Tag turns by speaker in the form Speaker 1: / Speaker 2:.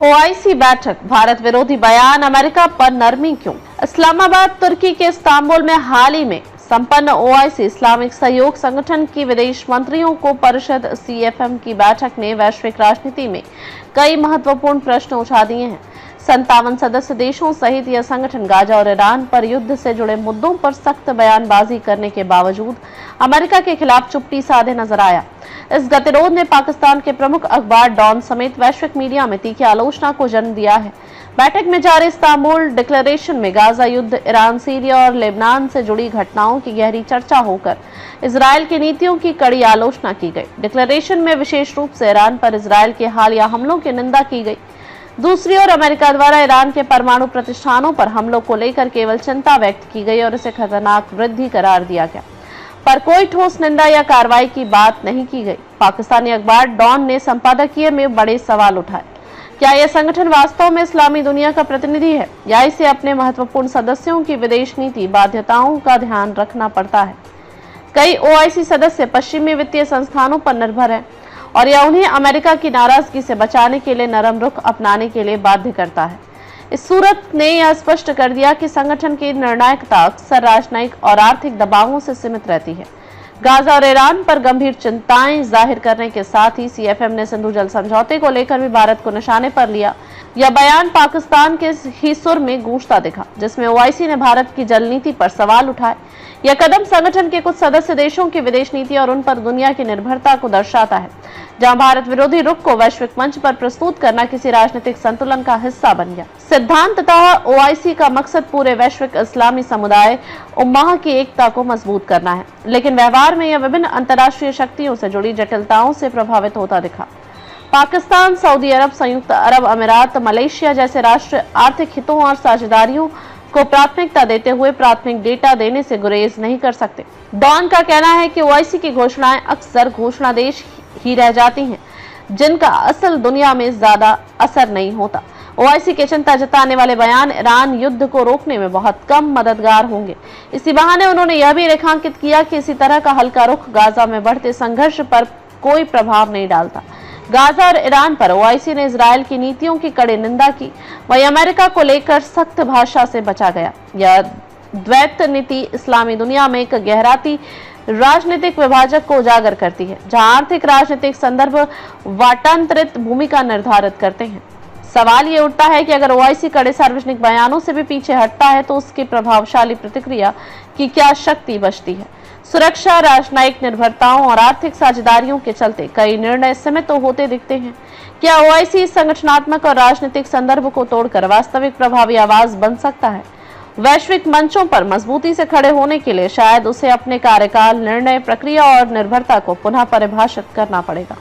Speaker 1: OIC बैठक, भारत विरोधी बयान, अमेरिका पर नरमी क्यों? इस्लामाबाद, तुर्की के इस्तांबुल में हाल ही में संपन्न ओआईसी इस्लामिक सहयोग संगठन की विदेश मंत्रियों को परिषद सीएफएम की बैठक ने वैश्विक राजनीति में कई महत्वपूर्ण प्रश्न उठा दिए हैं। 57 सदस्य देशों सहित यह संगठन गाजा और ईरान पर युद्ध से जुड़े मुद्दों पर सख्त बयानबाजी करने के बावजूद अमेरिका के खिलाफ चुप्पी साधे नजर आया। इस गतिरोध ने पाकिस्तान के प्रमुख अखबार डॉन समेत वैश्विक मीडिया में तीखी आलोचना को जन्म दिया है। बैठक में जारी इस्तांबुल डिक्लेरेशन में गाजा युद्ध, ईरान, सीरिया और लेबनान से जुड़ी घटनाओं की गहरी चर्चा होकर इजरायल की नीतियों की कड़ी आलोचना की गई। डिक्लेरेशन में विशेष रूप से ईरान पर इजरायल के हालिया हमलों की निंदा की गई। दूसरी ओर अमेरिका द्वारा ईरान के परमाणु प्रतिष्ठानों पर हमलों को लेकर केवल चिंता व्यक्त की गई और इसे खतरनाक वृद्धि करार दिया गया, पर कोई ठोस निंदा या कार्रवाई की बात नहीं की गई। पाकिस्तानी अखबार डॉन ने संपादकीय में बड़े सवाल उठाए। क्या यह संगठन वास्तव में इस्लामी दुनिया का प्रतिनिधि है या इसे अपने महत्वपूर्ण सदस्यों की विदेश नीति बाध्यताओं का ध्यान रखना पड़ता है? कई ओआईसी सदस्य पश्चिमी वित्तीय संस्थानों पर निर्भर हैं और यह उन्हें अमेरिका की नाराजगी से बचाने के लिए नरम रुख अपनाने के लिए बाध्य करता है। इस सूरत ने यह स्पष्ट कर दिया कि संगठन की निर्णायकता अक्सर राजनयिक और आर्थिक दबावों से सीमित रहती है। गाजा और ईरान पर गंभीर चिंताएं जाहिर करने के साथ ही सीएफएम ने सिंधु जल समझौते को लेकर भी भारत को निशाने पर लिया। यह बयान पाकिस्तान के ही सुर में गूंजता दिखा, जिसमें ओआईसी ने भारत की जल नीति पर सवाल उठाए। यह कदम संगठन के कुछ सदस्य देशों की विदेश नीति और उन पर दुनिया की निर्भरता को दर्शाता है, जहां भारत विरोधी रुख को वैश्विक मंच पर प्रस्तुत करना किसी राजनीतिक संतुलन का हिस्सा बन गया। सिद्धांततः ओआईसी का मकसद पूरे वैश्विक इस्लामी समुदाय उम्माह की एकता को मजबूत करना है, लेकिन व्यवहार में यह विभिन्न अंतर्राष्ट्रीय शक्तियों से जुड़ी जटिलताओं से प्रभावित होता दिखा। पाकिस्तान, सऊदी अरब, संयुक्त अरब अमीरात, मलेशिया जैसे राष्ट्र आर्थिक हितों और साझेदारियों को प्राथमिकता देते हुए प्राथमिक डेटा देने से गुरेज नहीं कर सकते। डॉन का कहना है कि ओआईसी की घोषणाएं अक्सर घोषणा देश ही रह जाती हैं, जिनका असल दुनिया में ज्यादा असर नहीं होता। ओआईसी के चिंता जताने वाले बयान ईरान युद्ध को रोकने में बहुत कम मददगार होंगे। इसी बहाने उन्होंने यह भी रेखांकित किया कि इसी तरह का हल्का रुख गाजा में बढ़ते संघर्ष पर कोई प्रभाव नहीं डालता। गाजा और ईरान पर ओआईसी ने इजरायल की नीतियों की कड़ी निंदा की, वहीं अमेरिका को लेकर सख्त भाषा से बचा गया। यह द्वैत नीति इस्लामी दुनिया में एक गहराती राजनीतिक विभाजक को उजागर करती है, जहां आर्थिक राजनीतिक संदर्भ वाटांतरित भूमिका निर्धारित करते हैं। सवाल ये उठता है कि अगर ओआईसी कड़े सार्वजनिक बयानों से भी पीछे हटता है तो उसकी प्रभावशाली प्रतिक्रिया की क्या शक्ति बचती है? सुरक्षा, राजनयिक निर्भरताओं और आर्थिक साझेदारियों के चलते कई निर्णय सीमित तो होते दिखते हैं। क्या ओआईसी संगठनात्मक और राजनीतिक संदर्भ को तोड़कर वास्तविक प्रभावी आवाज बन सकता है? वैश्विक मंचों पर मजबूती से खड़े होने के लिए शायद उसे अपने कार्यकाल, निर्णय प्रक्रिया और निर्भरता को पुनः परिभाषित करना पड़ेगा।